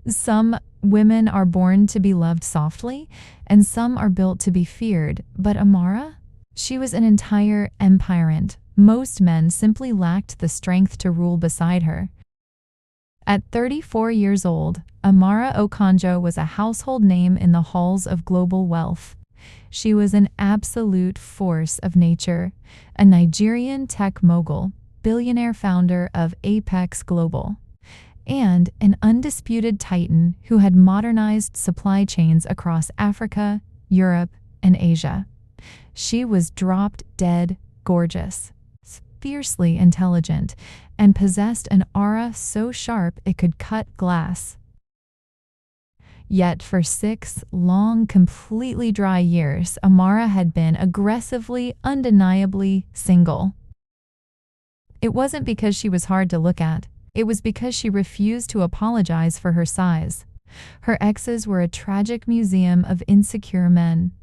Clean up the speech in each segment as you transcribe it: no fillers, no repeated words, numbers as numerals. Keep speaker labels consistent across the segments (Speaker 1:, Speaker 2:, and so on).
Speaker 1: Some women are born to be loved softly, and some are built to be feared. But Amara? She was an entire empirant. Most men simply lacked the strength to rule beside her. At 34 years old, Amara Okonjo was a household name in the halls of global wealth. She was an absolute force of nature, a Nigerian tech mogul, billionaire founder of Apex Global, and an undisputed titan who had modernized supply chains across Africa, Europe, and Asia. She was drop-dead gorgeous, fiercely intelligent, and possessed an aura so sharp it could cut glass. Yet for 6 long, completely dry years, Amara had been aggressively, undeniably single. It wasn't because she was hard to look at. It was because she refused to apologize for her size. Her exes were a tragic museum of insecure men.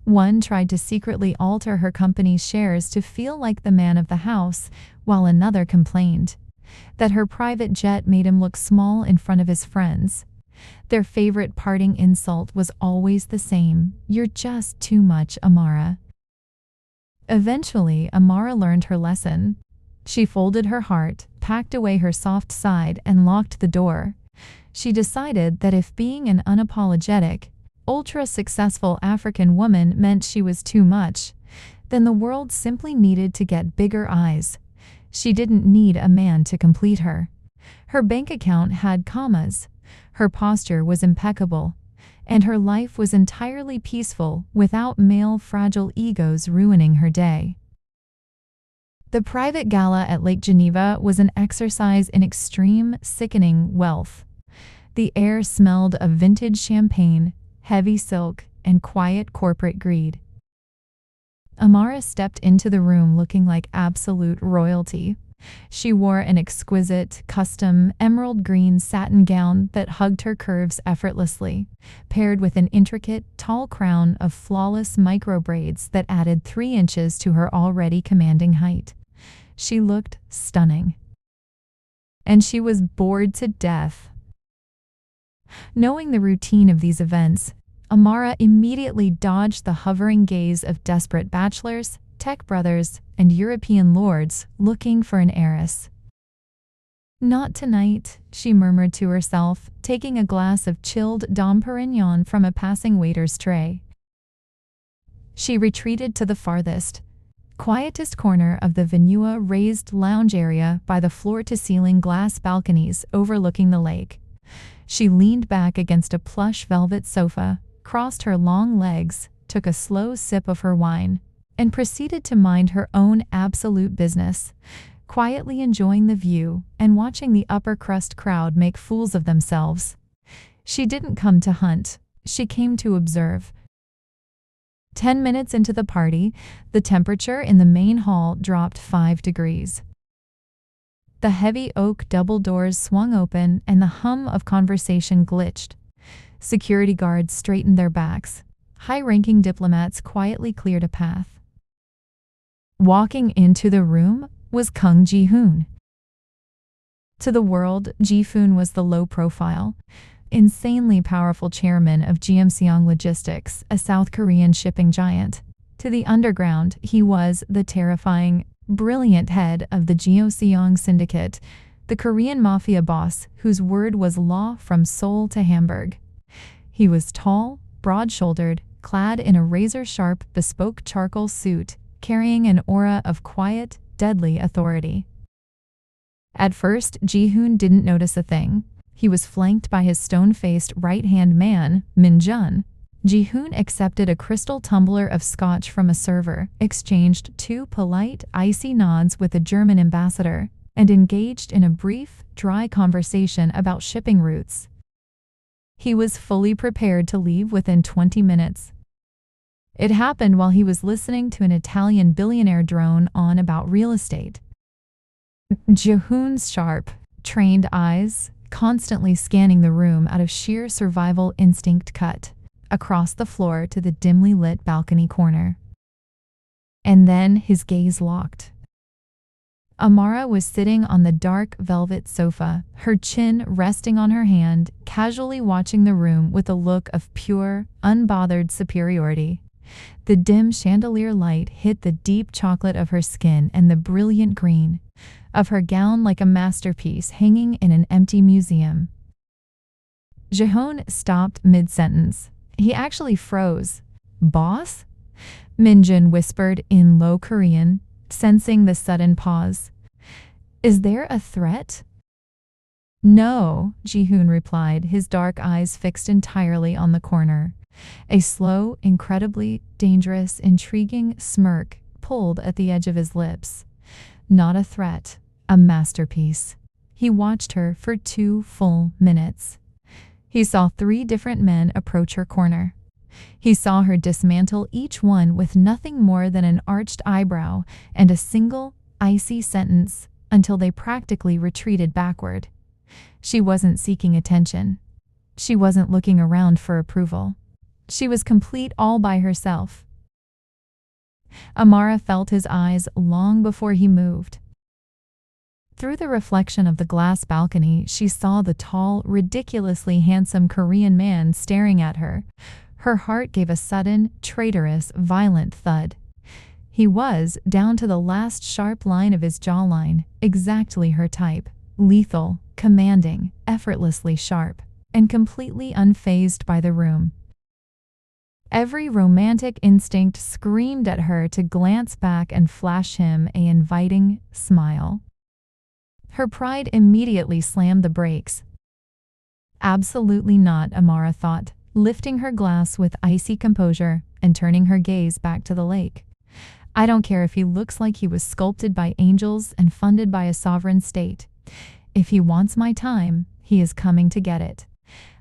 Speaker 1: One tried to secretly alter her company's shares to feel like the man of the house, while another complained that her private jet made him look small in front of his friends. Their favorite parting insult was always the same: "You're just too much, Amara." Eventually, Amara learned her lesson. She folded her heart, packed away her soft side, and locked the door. She decided that if being an unapologetic, ultra-successful African woman meant she was too much, then the world simply needed to get bigger eyes. She didn't need a man to complete her. Her bank account had commas, her posture was impeccable, and her life was entirely peaceful without male fragile egos ruining her day. The private gala at Lake Geneva was an exercise in extreme, sickening wealth. The air smelled of vintage champagne, heavy silk, and quiet corporate greed. Amara stepped into the room looking like absolute royalty. She wore an exquisite, custom, emerald green satin gown that hugged her curves effortlessly, paired with an intricate, tall crown of flawless micro braids that added 3 inches to her already commanding height. She looked stunning. And she was bored to death. Knowing the routine of these events, Amara immediately dodged the hovering gaze of desperate bachelors, tech brothers, and European lords looking for an heiress. "Not tonight," she murmured to herself, taking a glass of chilled Dom Perignon from a passing waiter's tray. She retreated to the farthest, quietest corner of the Venua raised lounge area by the floor-to-ceiling glass balconies overlooking the lake. She leaned back against a plush velvet sofa, crossed her long legs, took a slow sip of her wine, and proceeded to mind her own absolute business, quietly enjoying the view and watching the upper-crust crowd make fools of themselves. She didn't come to hunt, she came to observe. 10 minutes into the party, the temperature in the main hall dropped 5 degrees. The heavy oak double doors swung open and the hum of conversation glitched. Security guards straightened their backs. High-ranking diplomats quietly cleared a path. Walking into the room was Kung Ji-hoon. To the world, Ji-hoon was the low-profile, insanely powerful chairman of GMCong Logistics, a South Korean shipping giant. To the underground, he was the terrifying, brilliant head of the GMCong syndicate, the Korean Mafia boss whose word was law from Seoul to Hamburg. He was tall, broad-shouldered, clad in a razor-sharp, bespoke charcoal suit, carrying an aura of quiet, deadly authority. At first, Ji-hoon didn't notice a thing. He was flanked by his stone-faced right-hand man, Min-jun. Ji-hoon accepted a crystal tumbler of scotch from a server, exchanged 2 polite, icy nods with a German ambassador, and engaged in a brief, dry conversation about shipping routes. He was fully prepared to leave within 20 minutes. It happened while he was listening to an Italian billionaire drone on about real estate. Ji-hoon's sharp, trained eyes, constantly scanning the room out of sheer survival instinct, cut across the floor to the dimly lit balcony corner. And then his gaze locked. Amara was sitting on the dark velvet sofa, her chin resting on her hand, casually watching the room with a look of pure, unbothered superiority. The dim chandelier light hit the deep chocolate of her skin and the brilliant green of her gown like a masterpiece hanging in an empty museum. Jihun stopped mid-sentence. He actually froze. "Boss?" Minjun whispered in low Korean, sensing the sudden pause. "Is there a threat?" "No," Jihun replied, his dark eyes fixed entirely on the corner. A slow, incredibly dangerous, intriguing smirk pulled at the edge of his lips. Not a threat, a masterpiece. He watched her for 2 full minutes. He saw 3 different men approach her corner. He saw her dismantle each one with nothing more than an arched eyebrow and a single, icy sentence until they practically retreated backward. She wasn't seeking attention. She wasn't looking around for approval. She was complete all by herself. Amara felt his eyes long before he moved. Through the reflection of the glass balcony, she saw the tall, ridiculously handsome Korean man staring at her. Her heart gave a sudden, traitorous, violent thud. He was, down to the last sharp line of his jawline, exactly her type. Lethal, commanding, effortlessly sharp, and completely unfazed by the room. Every romantic instinct screamed at her to glance back and flash him an inviting smile. Her pride immediately slammed the brakes. Absolutely not, Amara thought, lifting her glass with icy composure and turning her gaze back to the lake. I don't care if he looks like he was sculpted by angels and funded by a sovereign state. If he wants my time, he is coming to get it.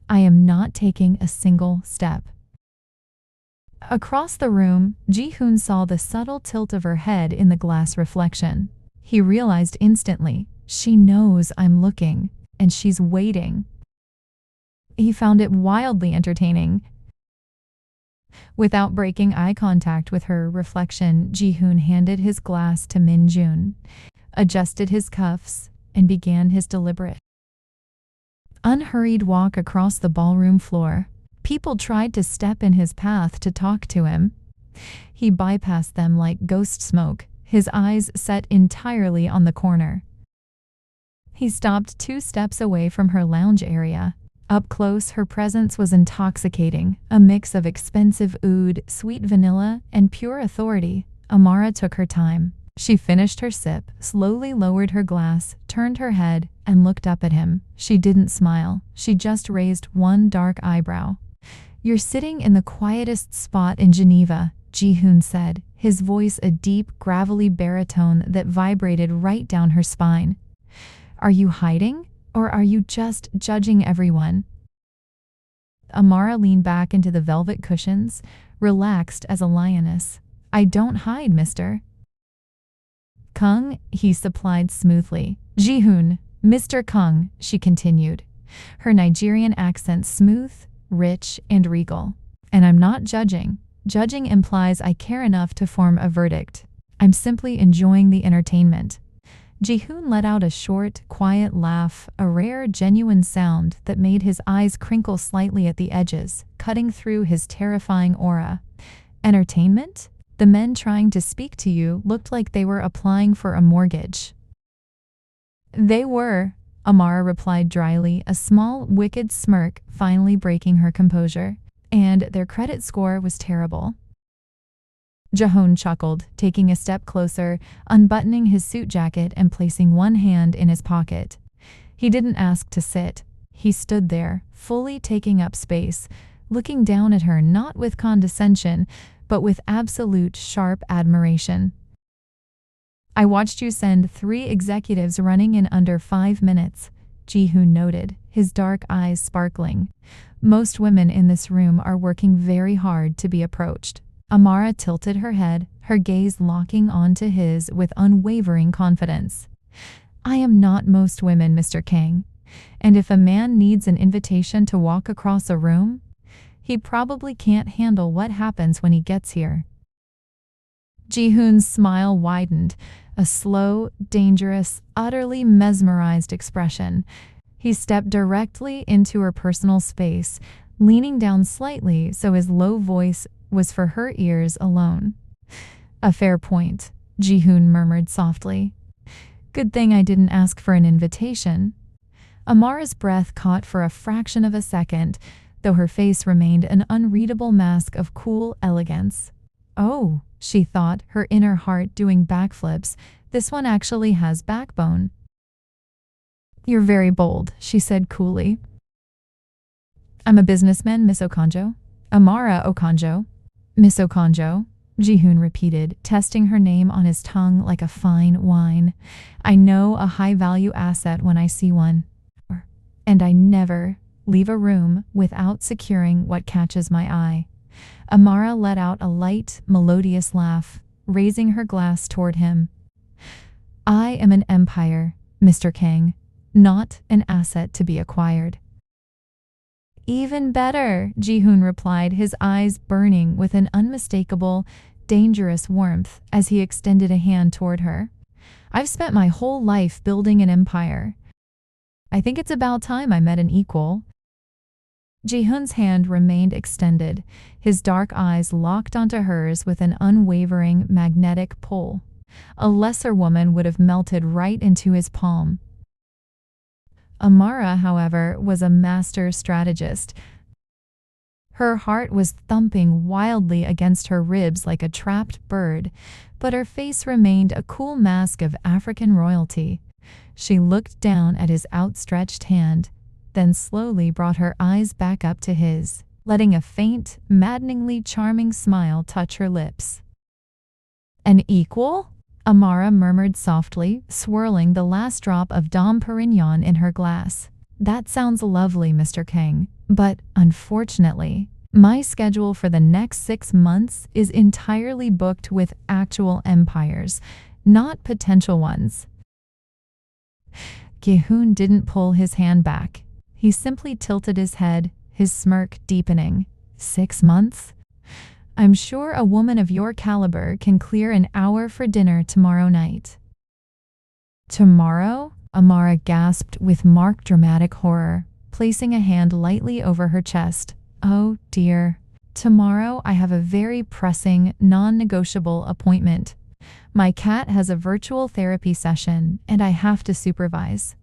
Speaker 1: I am not taking a single step. Across the room, Ji-hoon saw the subtle tilt of her head in the glass reflection. He realized instantly, she knows I'm looking, and she's waiting. He found it wildly entertaining. Without breaking eye contact with her reflection, Ji-hoon handed his glass to Min-jun, adjusted his cuffs, and began his deliberate, unhurried walk across the ballroom floor. People tried to step in his path to talk to him. He bypassed them like ghost smoke, his eyes set entirely on the corner. He stopped 2 steps away from her lounge area. Up close, her presence was intoxicating, a mix of expensive oud, sweet vanilla, and pure authority. Amara took her time. She finished her sip, slowly lowered her glass, turned her head, and looked up at him. She didn't smile. She just raised one dark eyebrow. "You're sitting in the quietest spot in Geneva," Ji-hoon said, his voice a deep, gravelly baritone that vibrated right down her spine. "Are you hiding, or are you just judging everyone?" Amara leaned back into the velvet cushions, relaxed as a lioness. "I don't hide, mister." "Kung," he supplied smoothly. "Ji-hoon, Mr. Kung," she continued, her Nigerian accent smooth, rich, and regal. "And I'm not judging. Judging implies I care enough to form a verdict. I'm simply enjoying the entertainment." Ji-hoon let out a short, quiet laugh, a rare, genuine sound that made his eyes crinkle slightly at the edges, cutting through his terrifying aura. "Entertainment? The men trying to speak to you looked like they were applying for a mortgage." "They were," Amara replied dryly, a small, wicked smirk finally breaking her composure. "And their credit score was terrible." Ji-hoon chuckled, taking a step closer, unbuttoning his suit jacket and placing one hand in his pocket. He didn't ask to sit. He stood there, fully taking up space, looking down at her not with condescension, but with absolute sharp admiration. "I watched you send 3 executives running in under 5 minutes, Ji-hoon noted, his dark eyes sparkling. "Most women in this room are working very hard to be approached." Amara tilted her head, her gaze locking onto his with unwavering confidence. "I am not most women, Mr. Kang. And if a man needs an invitation to walk across a room, he probably can't handle what happens when he gets here." Ji-hoon's smile widened, a slow, dangerous, utterly mesmerized expression. He stepped directly into her personal space, leaning down slightly so his low voice was for her ears alone. "A fair point," Ji-hoon murmured softly. "Good thing I didn't ask for an invitation." Amara's breath caught for a fraction of a second, though her face remained an unreadable mask of cool elegance. "Oh," she thought, her inner heart doing backflips, "this one actually has backbone." "You're very bold," she said coolly. "I'm a businessman, Miss Okonjo." "Amara Okonjo." "Miss Okonjo," Ji-hoon repeated, testing her name on his tongue like a fine wine. "I know a high-value asset when I see one. And I never leave a room without securing what catches my eye." Amara let out a light, melodious laugh, raising her glass toward him. "I am an empire, Mr. Kang, not an asset to be acquired." "Even better," Ji-hoon replied, his eyes burning with an unmistakable, dangerous warmth as he extended a hand toward her. "I've spent my whole life building an empire. I think it's about time I met an equal." Ji-hoon's hand remained extended, his dark eyes locked onto hers with an unwavering magnetic pull. A lesser woman would have melted right into his palm. Amara, however, was a master strategist. Her heart was thumping wildly against her ribs like a trapped bird, but her face remained a cool mask of African royalty. She looked down at his outstretched hand, then slowly brought her eyes back up to his, letting a faint, maddeningly charming smile touch her lips. "An equal?" Amara murmured softly, swirling the last drop of Dom Perignon in her glass. "That sounds lovely, Mr. Kang, but unfortunately, my schedule for the next 6 months is entirely booked with actual empires, not potential ones." Ji-hoon didn't pull his hand back. He simply tilted his head, his smirk deepening. 6 months? "I'm sure a woman of your caliber can clear an hour for dinner tomorrow night." "Tomorrow?" Amara gasped with marked dramatic horror, placing a hand lightly over her chest. "Oh dear. Tomorrow I have a very pressing, non-negotiable appointment. My cat has a virtual therapy session, and I have to supervise."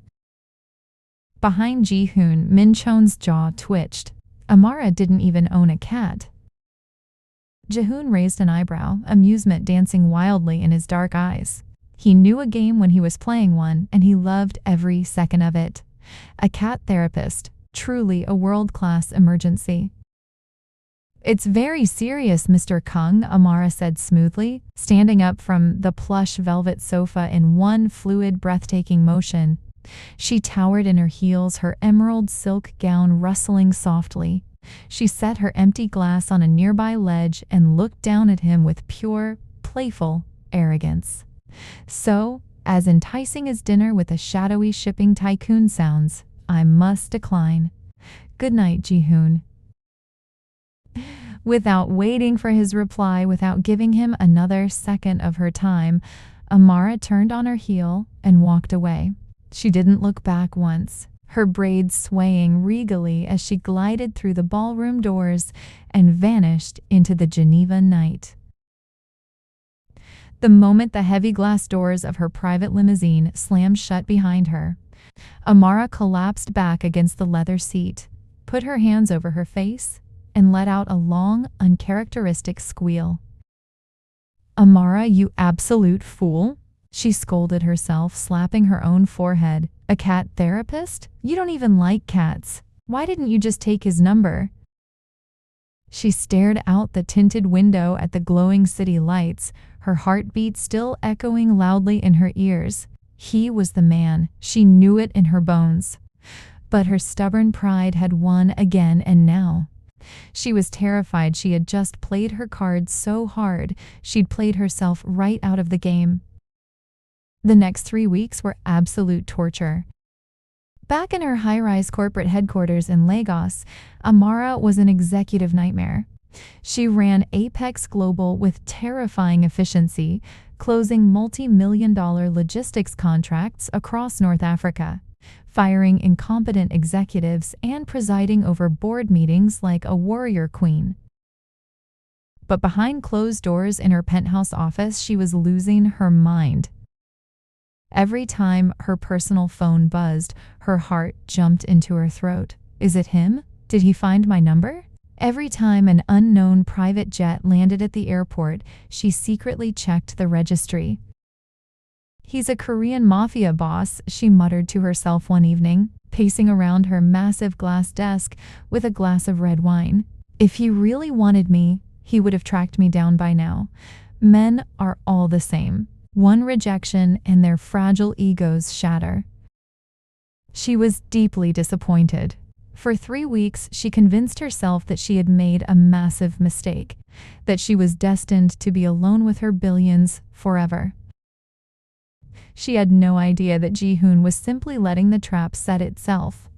Speaker 1: Behind Ji-hoon, Min-chon's jaw twitched. Amara didn't even own a cat. Ji-hoon raised an eyebrow, amusement dancing wildly in his dark eyes. He knew a game when he was playing one, and he loved every second of it. A cat therapist, truly a world-class emergency. "It's very serious, Mr. Kang," Amara said smoothly, standing up from the plush velvet sofa in one fluid, breathtaking motion. She towered in her heels, her emerald silk gown rustling softly. She set her empty glass on a nearby ledge and looked down at him with pure, playful arrogance. "So, as enticing as dinner with a shadowy shipping tycoon sounds, I must decline. Good night, Ji-hoon." Without waiting for his reply, without giving him another second of her time, Amara turned on her heel and walked away. She didn't look back once, her braids swaying regally as she glided through the ballroom doors and vanished into the Geneva night. The moment the heavy glass doors of her private limousine slammed shut behind her, Amara collapsed back against the leather seat, put her hands over her face, and let out a long, uncharacteristic squeal. "Amara, you absolute fool!" She scolded herself, slapping her own forehead. "A cat therapist? You don't even like cats. Why didn't you just take his number?" She stared out the tinted window at the glowing city lights, her heartbeat still echoing loudly in her ears. He was the man. She knew it in her bones. But her stubborn pride had won again, and now she was terrified. She had just played her cards so hard, she'd played herself right out of the game. The next 3 weeks were absolute torture. Back in her high-rise corporate headquarters in Lagos, Amara was an executive nightmare. She ran Apex Global with terrifying efficiency, closing multi-million-dollar logistics contracts across North Africa, firing incompetent executives, and presiding over board meetings like a warrior queen. But behind closed doors in her penthouse office, she was losing her mind. Every time her personal phone buzzed, her heart jumped into her throat. Is it him? Did he find my number? Every time an unknown private jet landed at the airport, she secretly checked the registry. He's a Korean mafia boss, she muttered to herself one evening, pacing around her massive glass desk with a glass of red wine. If he really wanted me, he would have tracked me down by now. Men are all the same. One rejection and their fragile egos shatter. She was deeply disappointed. For 3 weeks, she convinced herself that she had made a massive mistake, that she was destined to be alone with her billions forever. She had no idea that Ji-hoon was simply letting the trap set itself.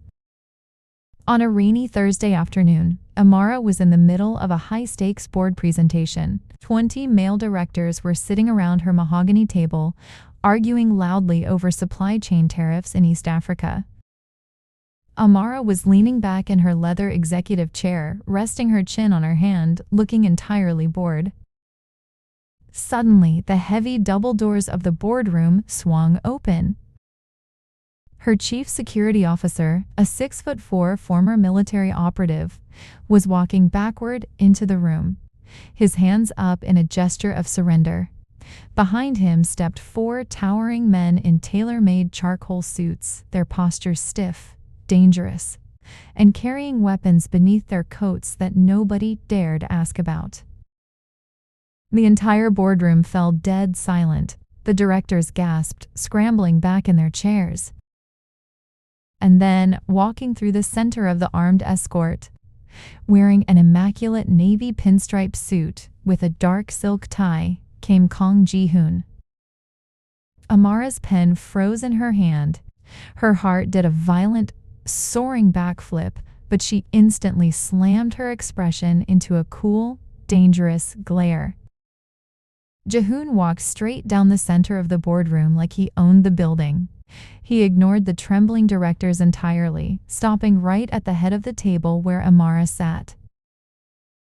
Speaker 1: On a rainy Thursday afternoon, Amara was in the middle of a high-stakes board presentation. 20 male directors were sitting around her mahogany table, arguing loudly over supply chain tariffs in East Africa. Amara was leaning back in her leather executive chair, resting her chin on her hand, looking entirely bored. Suddenly, the heavy double doors of the boardroom swung open. Her chief security officer, a 6'4" former military operative, was walking backward into the room, his hands up in a gesture of surrender. Behind him stepped 4 towering men in tailor-made charcoal suits, their postures stiff, dangerous, and carrying weapons beneath their coats that nobody dared ask about. The entire boardroom fell dead silent. The directors gasped, scrambling back in their chairs. And then, walking through the center of the armed escort, wearing an immaculate navy pinstripe suit with a dark silk tie, came Kang Ji-hoon. Amara's pen froze in her hand. Her heart did a violent, soaring backflip, but she instantly slammed her expression into a cool, dangerous glare. Ji-hoon walked straight down the center of the boardroom like he owned the building. He ignored the trembling directors entirely, stopping right at the head of the table where Amara sat.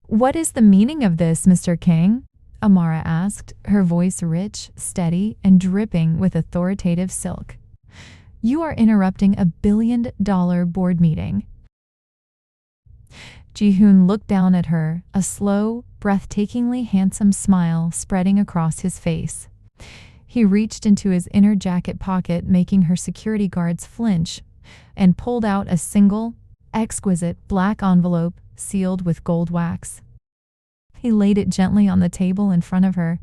Speaker 1: "What is the meaning of this, Mr. King?" Amara asked, her voice rich, steady, and dripping with authoritative silk. "You are interrupting a billion-dollar board meeting." Ji-hoon looked down at her, a slow, breathtakingly handsome smile spreading across his face. He reached into his inner jacket pocket, making her security guards flinch, and pulled out a single, exquisite black envelope sealed with gold wax. He laid it gently on the table in front of her.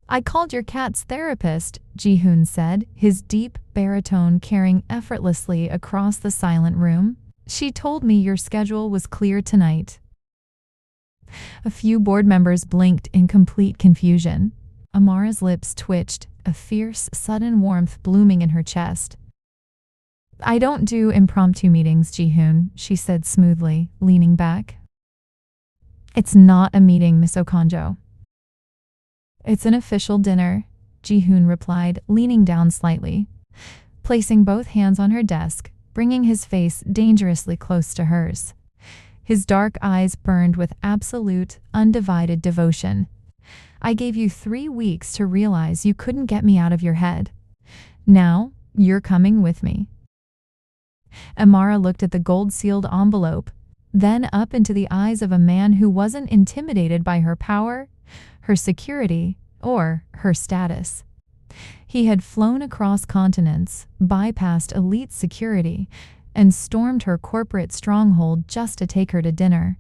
Speaker 1: "I called your cat's therapist," Ji-hoon said, his deep baritone carrying effortlessly across the silent room. "She told me your schedule was clear tonight." A few board members blinked in complete confusion. Amara's lips twitched, a fierce, sudden warmth blooming in her chest. "I don't do impromptu meetings, Ji-hoon," she said smoothly, leaning back. "It's not a meeting, Miss Okonjo." "It's an official dinner," Ji-hoon replied, leaning down slightly, placing both hands on her desk, bringing his face dangerously close to hers. His dark eyes burned with absolute, undivided devotion. "I gave you 3 weeks to realize you couldn't get me out of your head. Now, you're coming with me." Amara looked at the gold-sealed envelope, then up into the eyes of a man who wasn't intimidated by her power, her security, or her status. He had flown across continents, bypassed elite security, and stormed her corporate stronghold just to take her to dinner.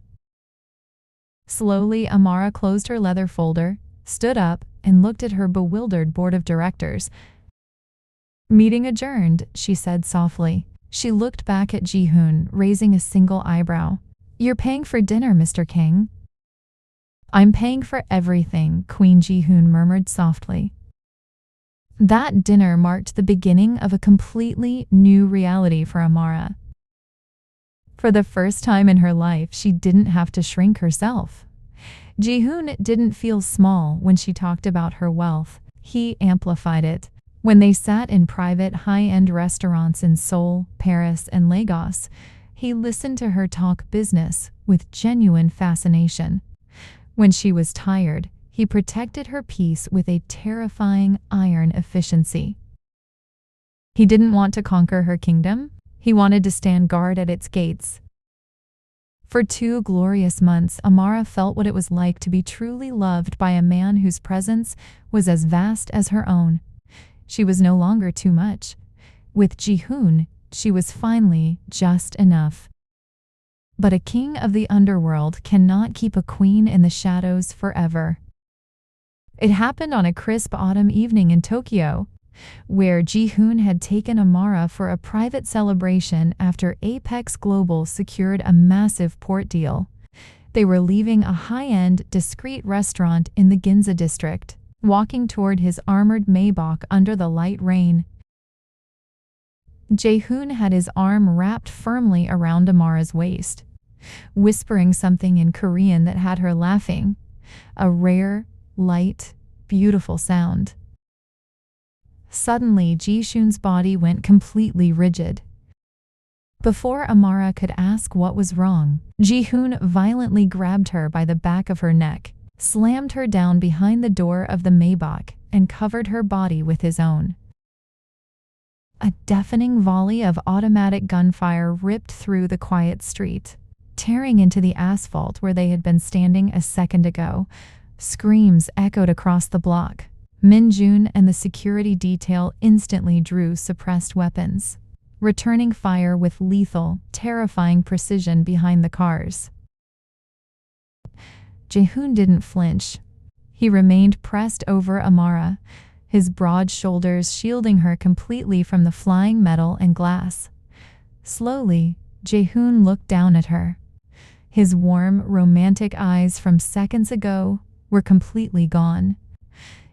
Speaker 1: Slowly, Amara closed her leather folder, stood up, and looked at her bewildered board of directors. "Meeting adjourned," she said softly. She looked back at Ji-hoon, raising a single eyebrow. "You're paying for dinner, Mr. King." "I'm paying for everything," Queen Ji-hoon murmured softly. That dinner marked the beginning of a completely new reality for Amara. For the first time in her life, she didn't have to shrink herself. Ji-hoon didn't feel small when she talked about her wealth, He amplified it. When they sat in private high-end restaurants in Seoul, Paris, and Lagos, he listened to her talk business with genuine fascination. When she was tired, he protected her peace with a terrifying iron efficiency. He didn't want to conquer her kingdom. He wanted to stand guard at its gates. For 2 glorious months, Amara felt what it was like to be truly loved by a man whose presence was as vast as her own. She was no longer too much. With Ji-hoon, she was finally just enough. But a king of the underworld cannot keep a queen in the shadows forever. It happened on a crisp autumn evening in Tokyo, where Ji-hoon had taken Amara for a private celebration after Apex Global secured a massive port deal. They were leaving a high-end, discreet restaurant in the Ginza district, walking toward his armored Maybach under the light rain. Ji-hoon had his arm wrapped firmly around Amara's waist, whispering something in Korean that had her laughing, a rare, light, beautiful sound. Suddenly, Ji-hoon's body went completely rigid. Before Amara could ask what was wrong, Ji-hoon violently grabbed her by the back of her neck, slammed her down behind the door of the Maybach, and covered her body with his own. A deafening volley of automatic gunfire ripped through the quiet street, tearing into the asphalt where they had been standing a second ago. Screams echoed across the block. Min-jun and the security detail instantly drew suppressed weapons, returning fire with lethal, terrifying precision behind the cars. Ji-hoon didn't flinch. He remained pressed over Amara, his broad shoulders shielding her completely from the flying metal and glass. Slowly, Ji-hoon looked down at her. His warm, romantic eyes from seconds ago were completely gone.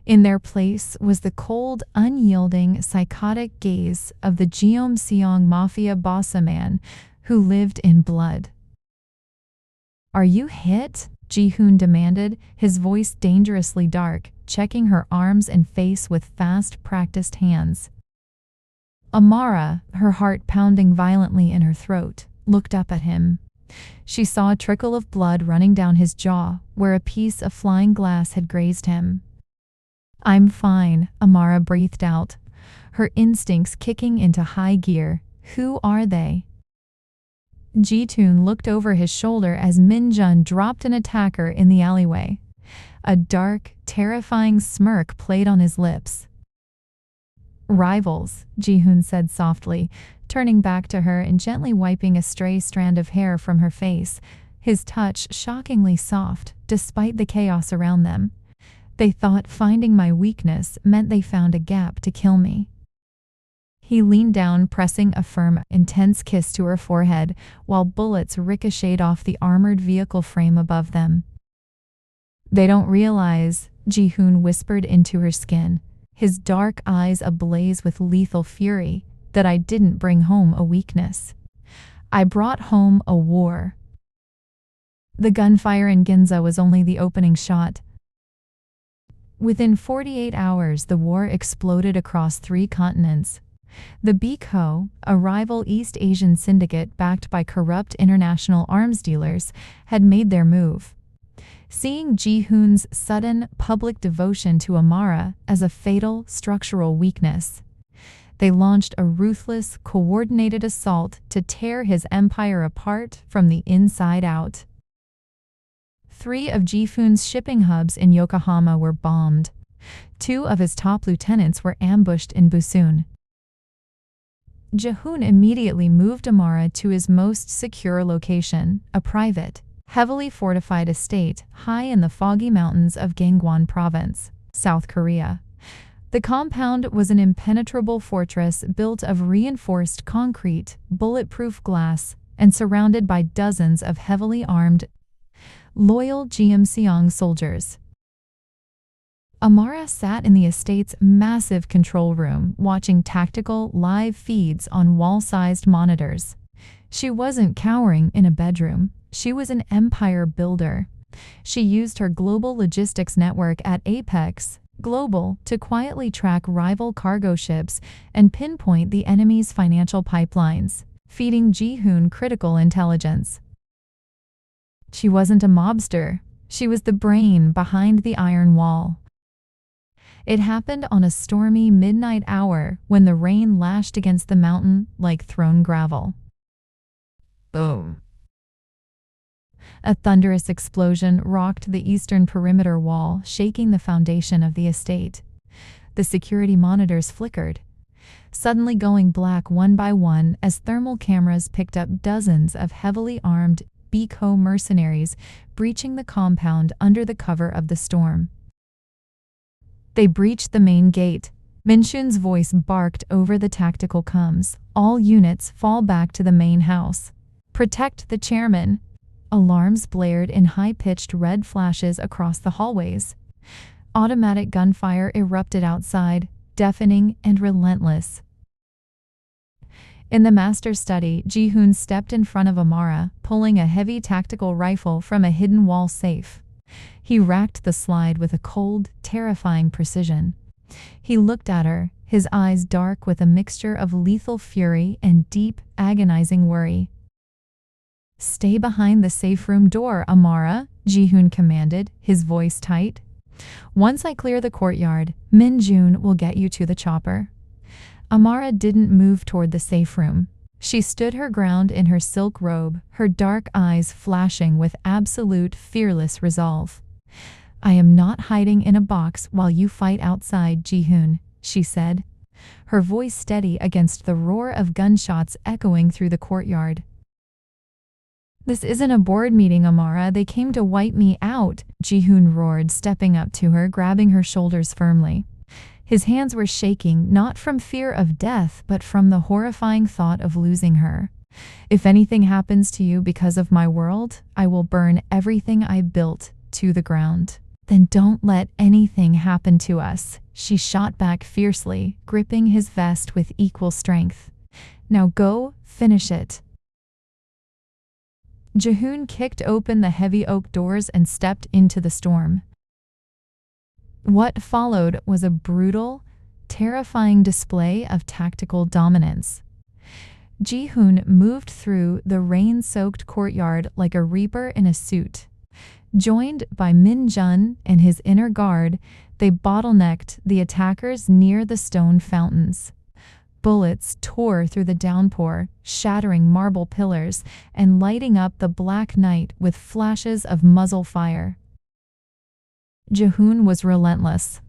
Speaker 1: In their place was the cold, unyielding, psychotic gaze of the Jeomseong Mafia bossa man who lived in blood. "Are you hit?" Ji-hoon demanded, his voice dangerously dark, checking her arms and face with fast, practiced hands. Amara, her heart pounding violently in her throat, looked up at him. She saw a trickle of blood running down his jaw, where a piece of flying glass had grazed him. "I'm fine," Amara breathed out, her instincts kicking into high gear. "Who are they?" Ji-hoon looked over his shoulder as Min-jun dropped an attacker in the alleyway. A dark, terrifying smirk played on his lips. "Rivals," Ji-hoon said softly, turning back to her and gently wiping a stray strand of hair from her face, his touch shockingly soft, despite the chaos around them. "They thought finding my weakness meant they found a gap to kill me." He leaned down, pressing a firm, intense kiss to her forehead, while bullets ricocheted off the armored vehicle frame above them. "They don't realize," Ji-hoon whispered into her skin, his dark eyes ablaze with lethal fury, "that I didn't bring home a weakness. I brought home a war." The gunfire in Ginza was only the opening shot. Within 48 hours, the war exploded across 3 continents. The BICO, a rival East Asian syndicate backed by corrupt international arms dealers, had made their move. Seeing Ji-hoon's sudden public devotion to Amara as a fatal structural weakness, they launched a ruthless, coordinated assault to tear his empire apart from the inside out. 3 of Ji-hoon's shipping hubs in Yokohama were bombed. 2 of his top lieutenants were ambushed in Busan. Ji-hoon immediately moved Amara to his most secure location, a private, heavily fortified estate high in the foggy mountains of Gangwon Province, South Korea. The compound was an impenetrable fortress built of reinforced concrete, bulletproof glass, and surrounded by dozens of heavily armed, loyal Jeomseong soldiers. Amara sat in the estate's massive control room, watching tactical, live feeds on wall-sized monitors. She wasn't cowering in a bedroom. She was an empire builder. She used her global logistics network at Apex global, to quietly track rival cargo ships and pinpoint the enemy's financial pipelines, feeding Ji-hoon critical intelligence. She wasn't a mobster. She was the brain behind the iron wall. It happened on a stormy midnight hour when the rain lashed against the mountain like thrown gravel. Boom. A thunderous explosion rocked the eastern perimeter wall, shaking the foundation of the estate. The security monitors flickered, suddenly going black one by one as thermal cameras picked up dozens of heavily armed Beako mercenaries breaching the compound under the cover of the storm. They breached the main gate. Minshun's voice barked over the tactical comms. All units fall back to the main house. Protect the chairman. Alarms blared in high-pitched red flashes across the hallways. Automatic gunfire erupted outside, deafening and relentless. In the master's study, Ji-hoon stepped in front of Amara, pulling a heavy tactical rifle from a hidden wall safe. He racked the slide with a cold, terrifying precision. He looked at her, his eyes dark with a mixture of lethal fury and deep, agonizing worry. "Stay behind the safe room door, Amara," Ji-hoon commanded, his voice tight. "Once I clear the courtyard, Min-jun will get you to the chopper." Amara didn't move toward the safe room. She stood her ground in her silk robe, her dark eyes flashing with absolute, fearless resolve. "I am not hiding in a box while you fight outside, Ji-hoon," she said, her voice steady against the roar of gunshots echoing through the courtyard. "This isn't a board meeting, Amara. They came to wipe me out," Ji-hoon roared, stepping up to her, grabbing her shoulders firmly. His hands were shaking, not from fear of death, but from the horrifying thought of losing her. "If anything happens to you because of my world, I will burn everything I built to the ground." "Then don't let anything happen to us," she shot back fiercely, gripping his vest with equal strength. "Now go, finish it." Ji-hoon kicked open the heavy oak doors and stepped into the storm. What followed was a brutal, terrifying display of tactical dominance. Ji-hoon moved through the rain-soaked courtyard like a reaper in a suit. Joined by Min-jun and his inner guard, they bottlenecked the attackers near the stone fountains. Bullets tore through the downpour, shattering marble pillars and lighting up the black night with flashes of muzzle fire. Ji-hoon was relentless.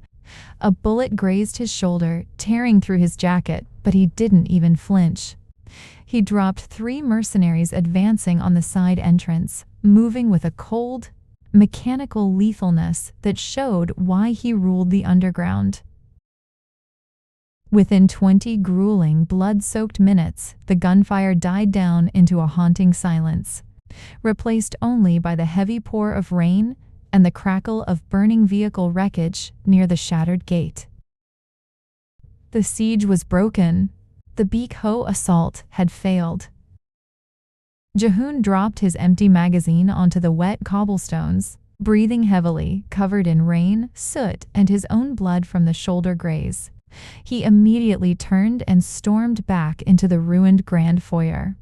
Speaker 1: A bullet grazed his shoulder, tearing through his jacket, but he didn't even flinch. He dropped 3 mercenaries advancing on the side entrance, moving with a cold, mechanical lethalness that showed why he ruled the underground. Within 20 grueling, blood-soaked minutes, the gunfire died down into a haunting silence, replaced only by the heavy pour of rain and the crackle of burning vehicle wreckage near the shattered gate. The siege was broken. The Beako assault had failed. Ji-hoon dropped his empty magazine onto the wet cobblestones, breathing heavily, covered in rain, soot, and his own blood from the shoulder graze. He immediately turned and stormed back into the ruined grand foyer.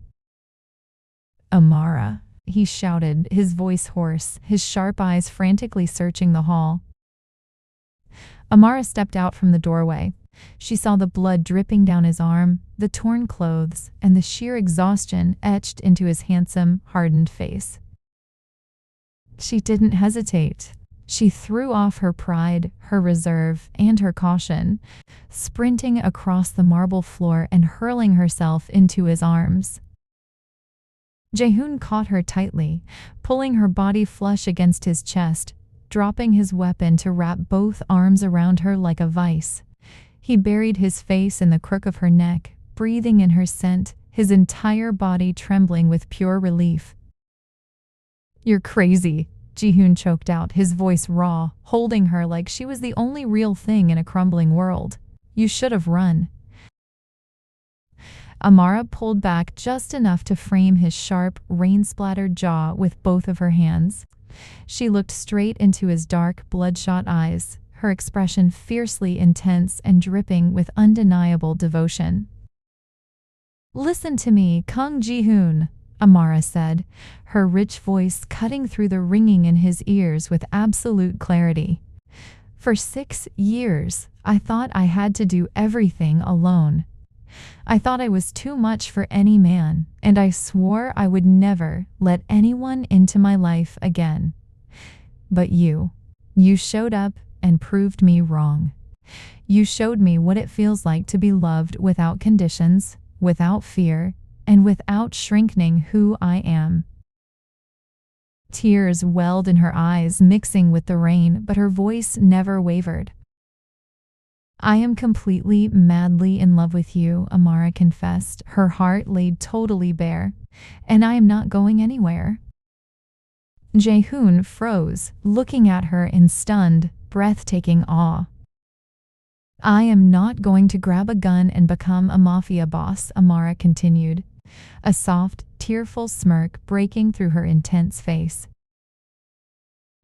Speaker 1: "Amara," he shouted, his voice hoarse, his sharp eyes frantically searching the hall. Amara stepped out from the doorway. She saw the blood dripping down his arm, the torn clothes, and the sheer exhaustion etched into his handsome, hardened face. She didn't hesitate. She threw off her pride, her reserve, and her caution, sprinting across the marble floor and hurling herself into his arms. Ji-hoon caught her tightly, pulling her body flush against his chest, dropping his weapon to wrap both arms around her like a vice. He buried his face in the crook of her neck, breathing in her scent, his entire body trembling with pure relief. "You're crazy," Ji-hoon choked out, his voice raw, holding her like she was the only real thing in a crumbling world. "You should have run." Amara pulled back just enough to frame his sharp, rain-splattered jaw with both of her hands. She looked straight into his dark, bloodshot eyes, her expression fiercely intense and dripping with undeniable devotion. "Listen to me, Kang Ji-hoon," Amara said, her rich voice cutting through the ringing in his ears with absolute clarity. "For 6 years, I thought I had to do everything alone. I thought I was too much for any man, and I swore I would never let anyone into my life again. But you showed up and proved me wrong. You showed me what it feels like to be loved without conditions, without fear, and without shrinking who I am." Tears welled in her eyes, mixing with the rain, but her voice never wavered. "I am completely, madly in love with you," Amara confessed, her heart laid totally bare, "and I am not going anywhere." Jae-hoon froze, looking at her in stunned, breathtaking awe. "I am not going to grab a gun and become a mafia boss," Amara continued, a soft, tearful smirk breaking through her intense face.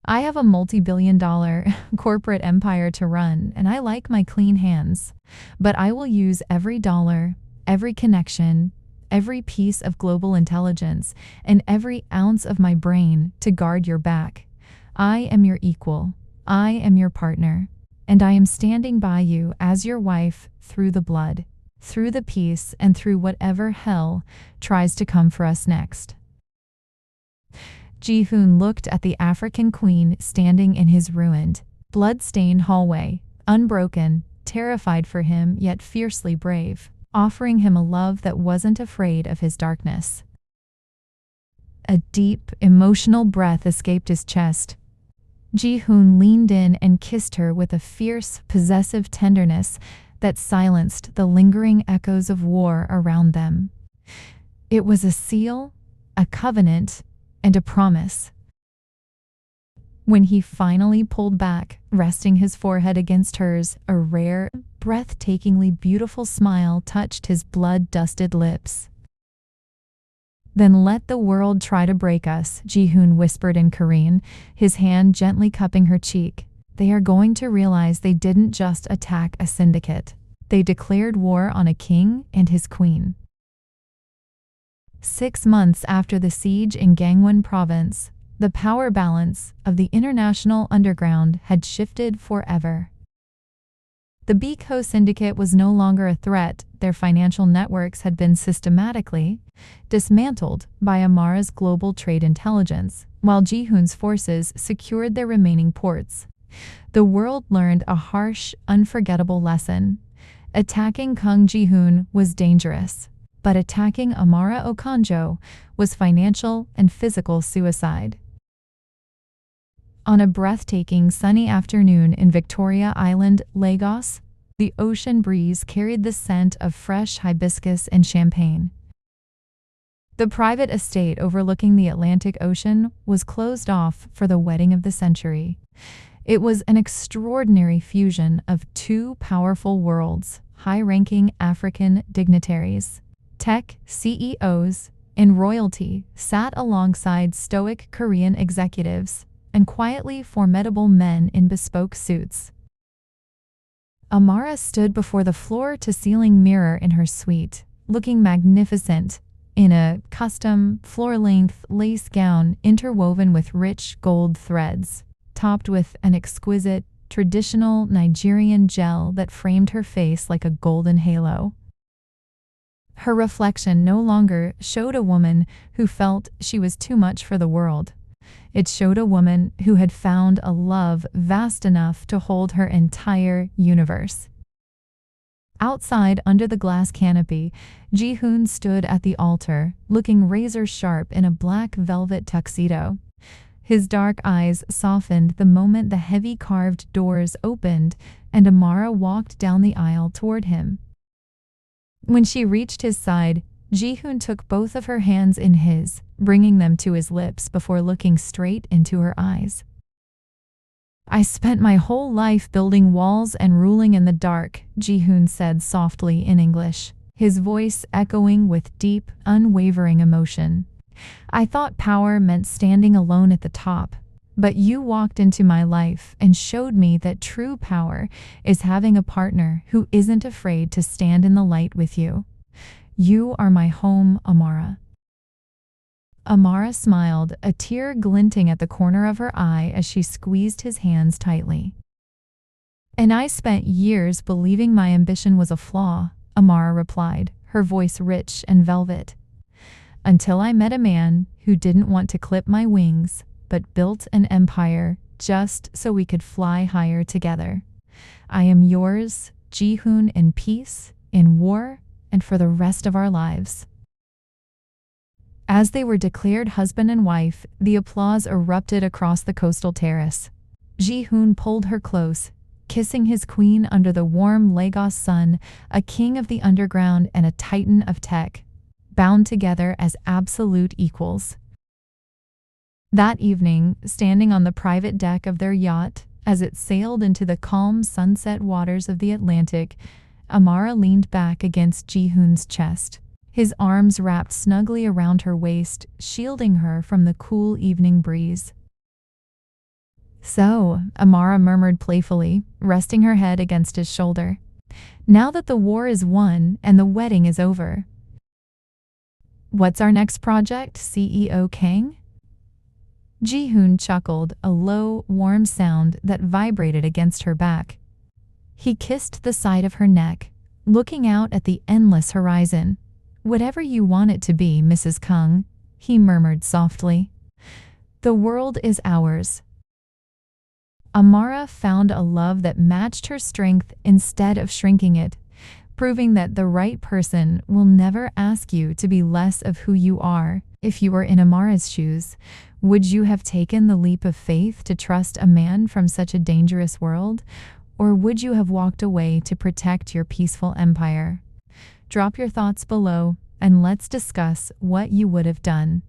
Speaker 1: "I have a multi-billion-dollar corporate empire to run, and I like my clean hands. But I will use every dollar, every connection, every piece of global intelligence, and every ounce of my brain to guard your back. I am your equal. I am your partner. And I am standing by you as your wife through the blood, through the peace, and through whatever hell tries to come for us next." Ji-hoon looked at the African queen standing in his ruined, blood-stained hallway, unbroken, terrified for him yet fiercely brave, offering him a love that wasn't afraid of his darkness. A deep, emotional breath escaped his chest. Ji-hoon leaned in and kissed her with a fierce, possessive tenderness that silenced the lingering echoes of war around them. It was a seal, a covenant, and a promise. When he finally pulled back, resting his forehead against hers, a rare, breathtakingly beautiful smile touched his blood-dusted lips. "Then let the world try to break us," Ji-hoon whispered in Korean, his hand gently cupping her cheek. "They are going to realize they didn't just attack a syndicate. They declared war on a king and his queen." 6 months after the siege in Gangwon province, the power balance of the international underground had shifted forever. The Biko syndicate was no longer a threat. Their financial networks had been systematically dismantled by Amara's global trade intelligence, while Ji-hoon's forces secured their remaining ports. The world learned a harsh, unforgettable lesson. Attacking Kang Ji-hoon was dangerous, but attacking Amara Okonjo was financial and physical suicide. On a breathtaking sunny afternoon in Victoria Island, Lagos, the ocean breeze carried the scent of fresh hibiscus and champagne. The private estate overlooking the Atlantic Ocean was closed off for the wedding of the century. It was an extraordinary fusion of two powerful worlds, high-ranking African dignitaries, tech CEOs, and royalty sat alongside stoic Korean executives and quietly formidable men in bespoke suits. Amara stood before the floor-to-ceiling mirror in her suite, looking magnificent in a custom, floor-length lace gown interwoven with rich gold threads, topped with an exquisite, traditional Nigerian gel that framed her face like a golden halo. Her reflection no longer showed a woman who felt she was too much for the world. It showed a woman who had found a love vast enough to hold her entire universe. Outside, under the glass canopy, Ji-hoon stood at the altar, looking razor-sharp in a black velvet tuxedo. His dark eyes softened the moment the heavy carved doors opened and Amara walked down the aisle toward him. When she reached his side, Ji-hoon took both of her hands in his, bringing them to his lips before looking straight into her eyes. "I spent my whole life building walls and ruling in the dark," Ji-hoon said softly in English, his voice echoing with deep, unwavering emotion. "I thought power meant standing alone at the top, But you walked into my life and showed me that true power is having a partner who isn't afraid to stand in the light with you. You are my home, Amara." Amara smiled, a tear glinting at the corner of her eye as she squeezed his hands tightly. "And I spent years believing my ambition was a flaw," Amara replied, her voice rich and velvet. "Until I met a man who didn't want to clip my wings, but built an empire just so we could fly higher together. I am yours, Ji-hoon, in peace, in war, and for the rest of our lives." As they were declared husband and wife, the applause erupted across the coastal terrace. Ji-hoon pulled her close, kissing his queen under the warm Lagos sun, a king of the underground and a titan of tech, bound together as absolute equals. That evening, standing on the private deck of their yacht, as it sailed into the calm sunset waters of the Atlantic, Amara leaned back against Ji-hoon's chest, his arms wrapped snugly around her waist, shielding her from the cool evening breeze. "So," Amara murmured playfully, resting her head against his shoulder, "now that the war is won and the wedding is over, what's our next project, CEO Kang?" Ji-hoon chuckled, a low, warm sound that vibrated against her back. He kissed the side of her neck, looking out at the endless horizon. "Whatever you want it to be, Mrs. Kang," he murmured softly. "The world is ours." Amara found a love that matched her strength instead of shrinking it, proving that the right person will never ask you to be less of who you are. If you were in Amara's shoes, would you have taken the leap of faith to trust a man from such a dangerous world, or would you have walked away to protect your peaceful empire? Drop your thoughts below, and let's discuss what you would have done.